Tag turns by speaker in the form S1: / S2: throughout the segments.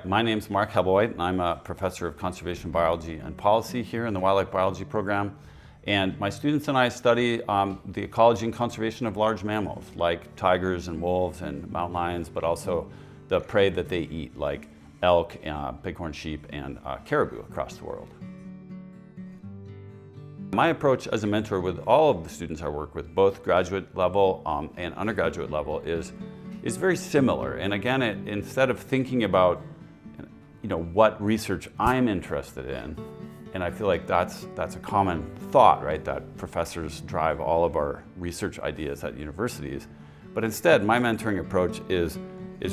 S1: My name's Mark Hebblewhite, and I'm a professor of conservation biology and policy here in the wildlife biology program. And my students and I study the ecology and conservation of large mammals like tigers and wolves and mountain lions, but also the prey that they eat like elk, bighorn sheep, and caribou across the world. My approach as a mentor with all of the students I work with, both graduate level and undergraduate level, is very similar. And again, instead of thinking about what research I'm interested in, and I feel like that's a common thought, right? That professors drive all of our research ideas at universities. But instead, my mentoring approach is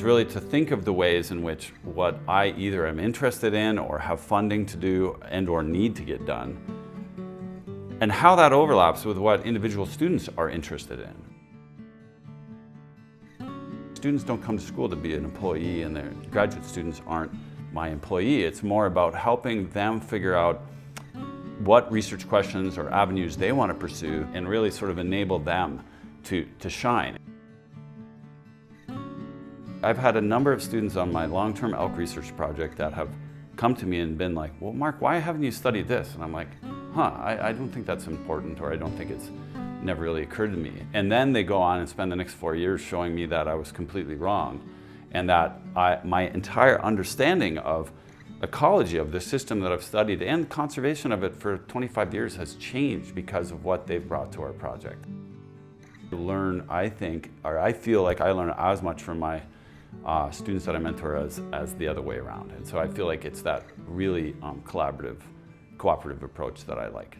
S1: really to think of the ways in which what I either am interested in or have funding to do and/or need to get done, and how that overlaps with what individual students are interested in. Students don't come to school to be an employee, and their graduate students aren't my employee. It's more about helping them figure out what research questions or avenues they want to pursue and really sort of enable them to shine. I've had a number of students on my long-term elk research project that have come to me and been like, well, Mark, why haven't you studied this? And I'm like, I don't think that's important, or I don't think it's never really occurred to me. And then they go on and spend the next 4 years showing me that I was completely wrong, and that my entire understanding of ecology of the system that I've studied and conservation of it for 25 years has changed because of what they've brought to our project. I learn, I feel like I learn as much from my students that I mentor as the other way around. And so I feel like it's that really collaborative, cooperative approach that I like.